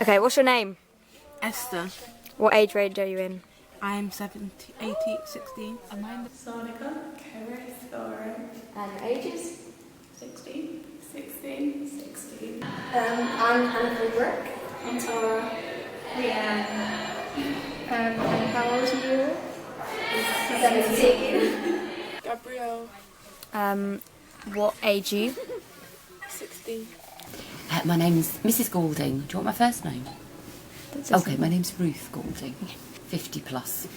Okay, what's your name? Esther. What age range are you in? I'm 17, 18, 16. Amanda. Sonica. Karis. Lauren. And your ages? 16. 16. 16. I'm Hannah Brooke. I'm Tara. Leanne. And how old are you? 17. Gabrielle. What age are you? 16. My name's Mrs. Goulding. Do you want my first name? Okay, my name's Ruth Goulding. 50 plus.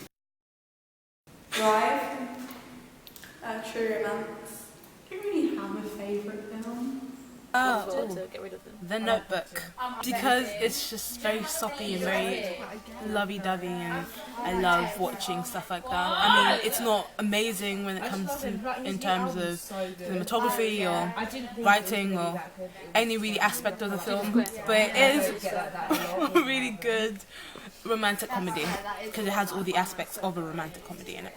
Drive. True Romance. Do you really have a favourite film? The Notebook. Because it's just very soppy and very lovey-dovey, and I love watching stuff like that. I mean, it's not amazing when it comes to in terms of cinematography or writing or any really aspect of the film, but it is a really good romantic comedy because it has all the aspects of a romantic comedy in it.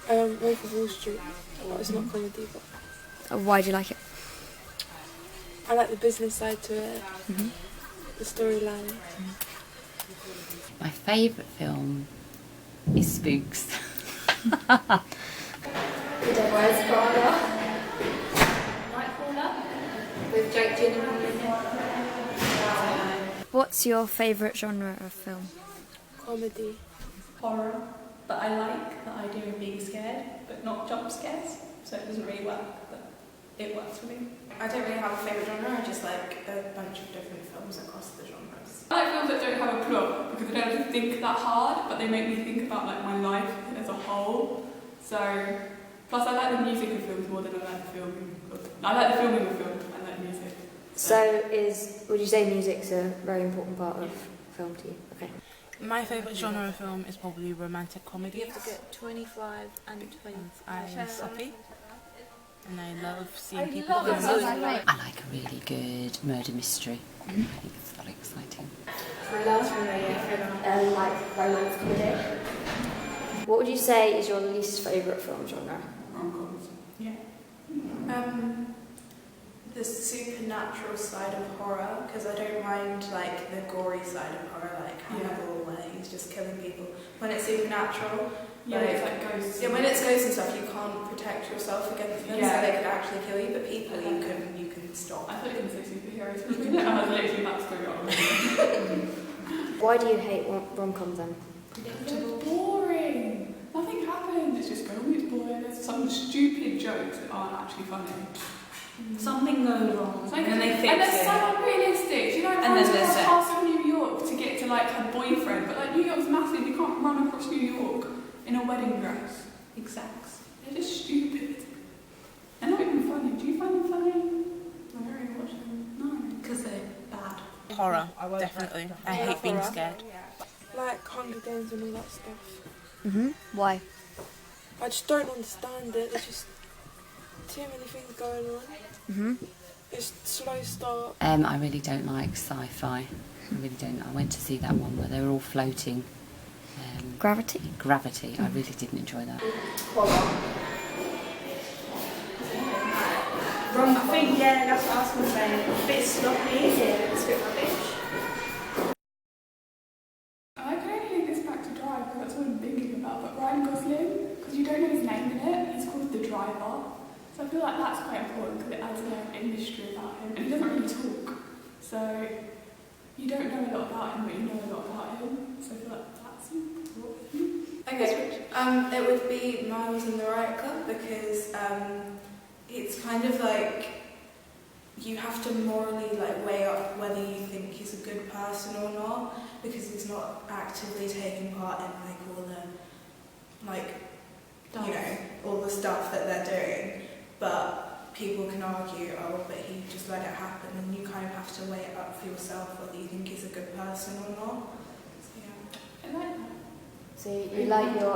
Wolf of Wall Street. Well, it's not comedy, but Why do you like it? I like the business side to it, the storyline. My favourite film is Spooks. With Jake Gyllenhaal. What's your favourite genre of film? Comedy. Horror, but I like the idea of being scared, but not jump scares, so it doesn't really work, but it works for me. I don't really have a favourite genre, I just like a bunch of different films across the genres. I like films that don't have a plot, because they don't have to think that hard, but they make me think about like my life as a whole. So, plus I like the music of films more than I like the filming. I like the filming of films, I like music. So would you say music's a very important part of film to you? Okay. My favourite genre of film is probably romantic comedies. You have to get 25 and 20. I'm soppy, and I love seeing people in I like a really good murder mystery. I think it's very exciting. Thrillers for me, like romance comedy. What would you say is your least favourite film genre? Rom-coms. Yeah. The supernatural side of horror, because I don't mind like the gory side of horror, like Hannibal, where he's just killing people. When it's supernatural, Yeah, it's like ghosts. Yeah, when it's ghosts and stuff, you can't protect yourself against them, so they could actually kill you. But people, you can stop. I thought you were going to say superheroes for a minute. I was literally about to throw it on. Why do you hate rom-coms then? They're boring. Nothing happens. It's just going, it's boring. There's some stupid jokes that aren't actually funny. Something goes wrong, and they fix and they're it. so unrealistic. You know, And then across they're set. parts of New York to get to like her boyfriend, but like New York's massive. You can't run across New York in a wedding dress. Exacts. They're just stupid. They're not even funny. Do you find them funny? I don't really watch them. No, because they're bad. horror, definitely. I hate being scared. Like Hunger Games and all that stuff. Why? I just don't understand it. There's just too many things going on. It's slow start. I really don't like sci-fi. I really don't. I went to see that one where they were all floating. Gravity? Gravity. I really didn't enjoy that. I think, yeah, that's what I was going to say. A bit sloppy, it's a bit rubbish. I can only link this back to Drive because that's what I'm thinking about. But Ryan Gosling, because you don't know his name in it, he's called the driver. So I feel like that's quite important because it adds a mystery about him. And he doesn't really talk. So you don't know a lot about him, but you know a lot about him. So I feel like that's important. Okay, it would be Miles and the Riot Club because it's kind of like you have to morally like weigh up whether you think he's a good person or not because he's not actively taking part in like all the all the stuff that they're doing, but people can argue, oh, but he just let it happen, and you kind of have to weigh it up for yourself whether you think he's a good person or not. So, yeah. I like that. So you like your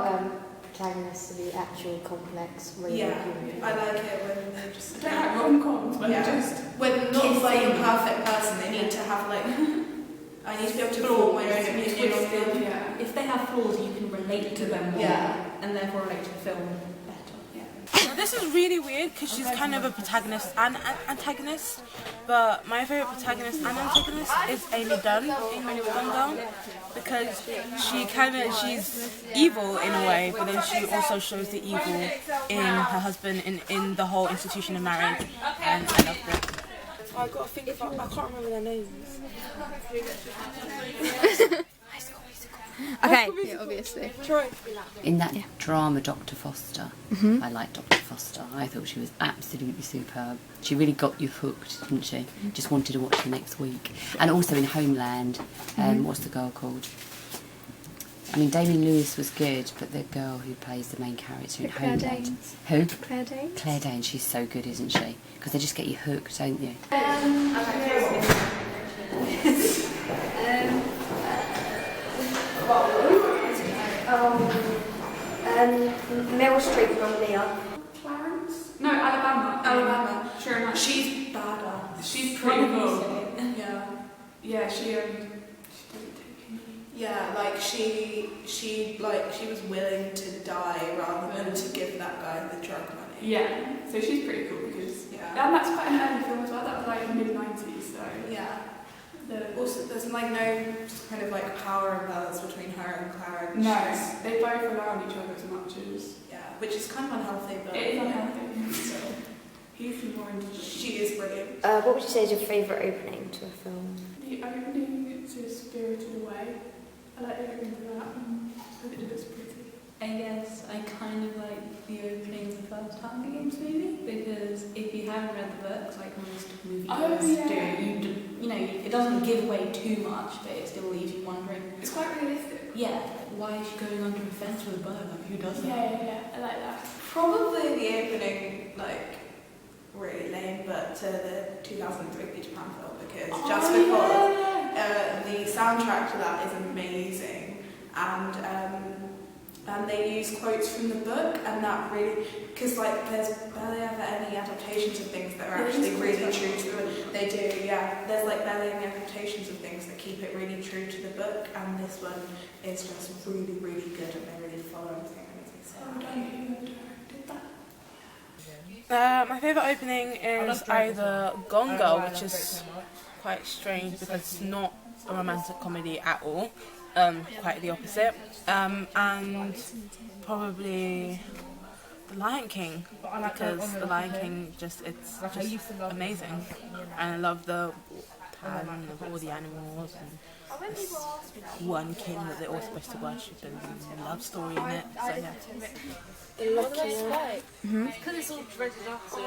protagonist to be actual complex, real human being? I like it when they just I don't like rom-coms when they're just when not like a perfect person, they need to have like I need to be able to form my own opinion on them. Yeah. If they have flaws, you can relate to them more, Yeah. and therefore relate to the film better. Yeah. This is really weird because she's kind of a protagonist and an antagonist. But my favourite protagonist and antagonist is Amy Dunn in Gone Girl, because she's evil in a way, but then she also shows the evil in her husband in the whole institution of marriage, and I love that. I got to think about. I can't remember their names. Okay. Yeah, obviously. Troy. In that drama, Dr. Foster, I liked Dr. Foster. I thought she was absolutely superb. She really got you hooked, didn't she? Just wanted to watch the next week. And also in Homeland, what's the girl called? I mean, Damien Lewis was good, but the girl who plays the main character in Claire Homeland. Danes. Who? Claire Danes. Claire Danes. She's so good, isn't she? Because they just get you hooked, don't you? Meryl Streep and Leah. Clarence? No, Alabama. Alabama. Sure enough. She's badass. She's pretty cool. Yeah. Yeah, she doesn't take any. Yeah, like she was willing to die rather than to give that guy the drug money. Yeah, so she's pretty cool because and that's quite an early film as well. That was like mid-90s, so yeah. Also, there's like no kind of like power imbalance between her and Clara. No, they both rely on each other as much as which is kind of unhealthy, but it is unhealthy. So he's more into. She is brilliant. What would you say is your favourite opening to a film? The opening to Spirited Away. I like the opening to that. It looks pretty. I guess I kind of like the opening of the first Hunger Games movie, because if you haven't read the books, like most movies do, it doesn't give away too much, but it still leaves you wondering. It's quite realistic. Yeah, why is she going under a fence with a bow? Like, who does that? Yeah, I like that. Probably the opening, like, really lame, but to the 2003 Peter Pan film, because the soundtrack to that is amazing, and they use quotes from the book, and that really, because like there's barely ever any adaptations of things that are actually really true to the book. They do, yeah. There's like barely any adaptations of things that keep it really true to the book, and this one is just really, really good, and they really follow everything. My favourite opening is either Gone Girl, which is quite strange because it's not a romantic comedy at all, quite the opposite, and probably The Lion King, because The Lion King it's just amazing, and I love the talent of all the animals and this one king that they're all supposed to worship and a love story in it, so yeah. The lucky one. It's because it's all dreaded up, so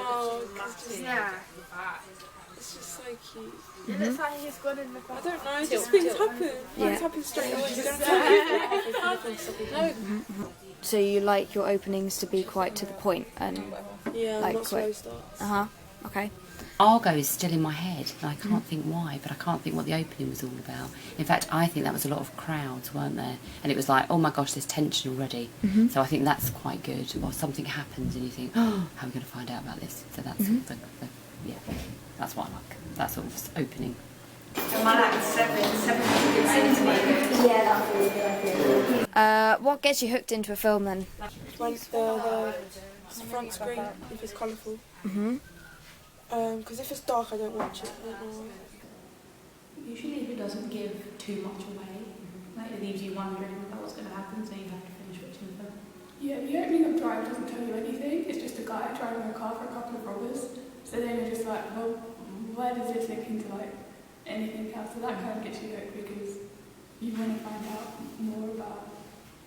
it's just massive. It's just so cute. It looks like he's gone in the I don't know, just things happen. Things happen straight away. So you like your openings to be quite to the point and like not quick. slow starts. Okay. Argo is still in my head, and I can't think why, but I can't think what the opening was all about. In fact, I think that was a lot of crowds, weren't there? And it was like, oh my gosh, there's tension already. So I think that's quite good. Or something happens and you think, oh, how are we going to find out about this? So that's that's what I like. That sort of opening. Am I like 700 centimetres? Yeah, that's really good. What gets you hooked into a film then? When the front screen, if it's colourful. Because if it's dark, I don't watch it. Usually if it doesn't give too much away, like it leaves you wondering about what's going to happen, so you have to finish watching the film. Yeah, the opening of Drive doesn't tell you anything. It's just a guy driving a car for a couple of robbers. So then you're just like, well, where does this link into like anything else? So that kind of gets you hooked because you want to find out more about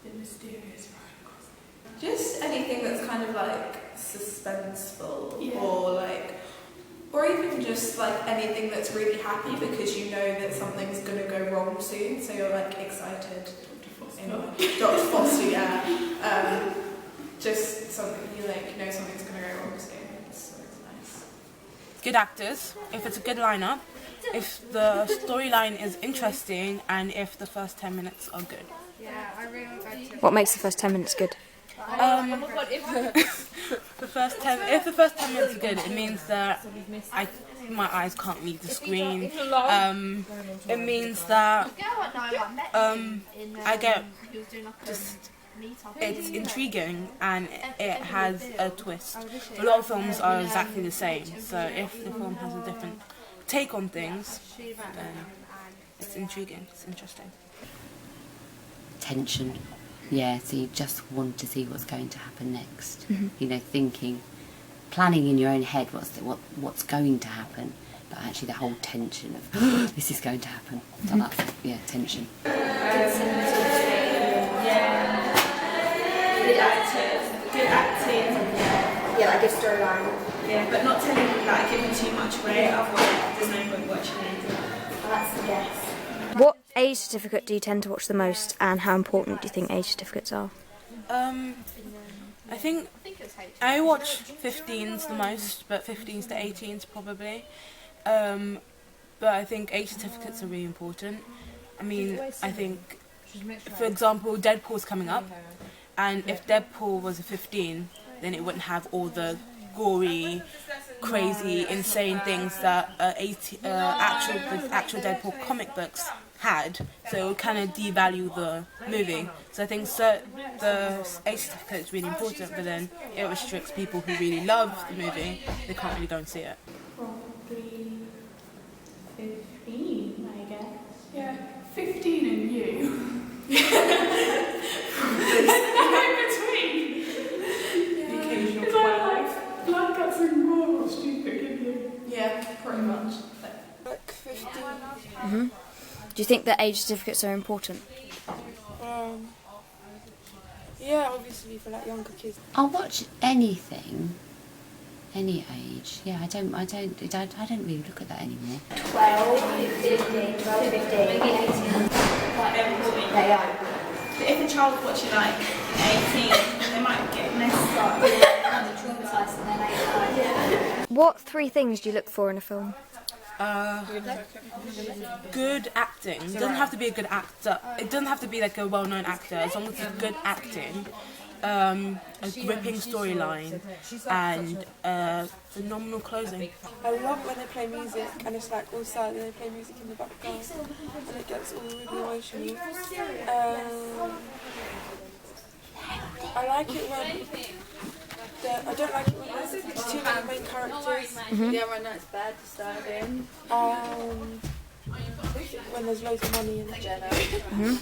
the mysterious Ryan Gosling. Just anything that's kind of like suspenseful or even just like anything that's really happy because you know that something's going to go wrong soon, so you're like excited. Dr. Foster, yeah. Just something you like know something's going to go wrong soon. So it's nice. Good actors, if it's a good lineup, if the storyline is interesting, and if the first 10 minutes are good. What makes the first 10 minutes good? If the first 10 minutes are good, it means that my eyes can't leave the screen. It means that I get just it's intriguing and it has a twist. A lot of films are exactly the same, so if the film has a different take on things, then it's intriguing, it's interesting. Tension. Yeah, so you just want to see what's going to happen next. You know, planning in your own head what's going to happen, but actually the whole tension of this is going to happen. So that's, yeah, tension. Good acting. Yeah, like a storyline. Yeah, but not giving too much away, otherwise there's no point watching it. That's a yes. What age certificate do you tend to watch the most, and how important do you think age certificates are? I think I watch 15s the most, but 15s to 18s probably. But I think age certificates are really important. I mean, I think, for example, Deadpool's coming up, and if Deadpool was a 15, then it wouldn't have all the gory, crazy, insane things that actual Deadpool comic books had, so it would kind of devalue the movie. So I think the age certificate is really important, but then it restricts people who really love the movie. They can't really go and see it. Probably 15, I guess. Yeah, 15 and you. In between. The occasional It's 12. blood guts and gore or stupid, isn't it? Yeah, pretty much. Like 15. Do you think that age certificates are important? Yeah, obviously for like younger kids. I'll watch anything, any age. Yeah, I don't really look at that anymore. 12, 15, 12, 15, maybe 18. Quite important. Yeah. But if a child's watching 18, they might get messed up. Traumatised and then yeah. What 3 things do you look for in a film? Good acting. It doesn't have to be a good actor. It doesn't have to be like a well-known actor. As long as it's good acting, a gripping storyline, and phenomenal closing. I love when they play music and it's like all sad and they play music in the background and it gets all really emotional. I like it when I don't like it when there's too many main characters. Yeah, I know it's bad disturbing. When there's loads of money in it.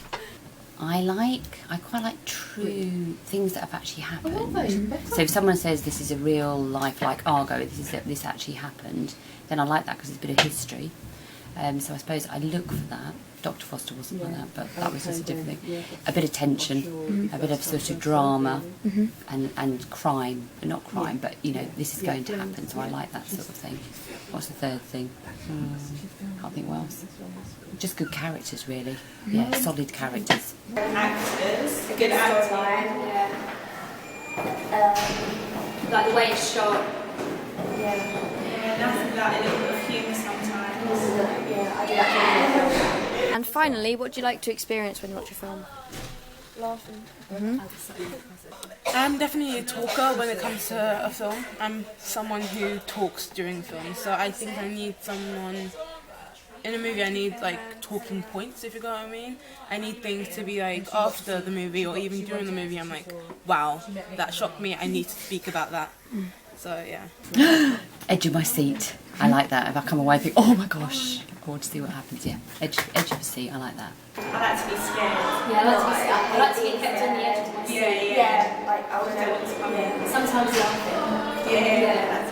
I quite like true things that have actually happened. So if someone says this is a real life, like Argo, this actually happened, then I like that because it's a bit of history. So I suppose I look for that. Dr. Foster wasn't like that, but that was just a different thing. A bit of tension, a bit of sort of drama, and crime. Not crime, but you know, this is going to happen, so I like that sort of thing. What's the third thing? Can't think what else. Just good characters, really. Yeah, solid characters. Actors, a good actor. Like the way it's shot. Yeah, nothing like a little bit of humour sometimes. Yeah, I do that. And finally, what do you like to experience when you watch a film? Laughing. I'm definitely a talker when it comes to a film. I'm someone who talks during the film, so I think I need someone... In a movie I need like talking points, if you know what I mean. I need things to be like after the movie or even during the movie I'm like, wow, that shocked me, I need to speak about that. So yeah. Edge of my seat. I like that. If I come away and think, oh my gosh, I want to see what happens. Yeah, edge of the seat. I like that. I like to be scared. Yeah, I like to be scared. I like to get kept on the edge of my seat. Yeah. Like I want to know what's coming. Sometimes laughing. Yeah.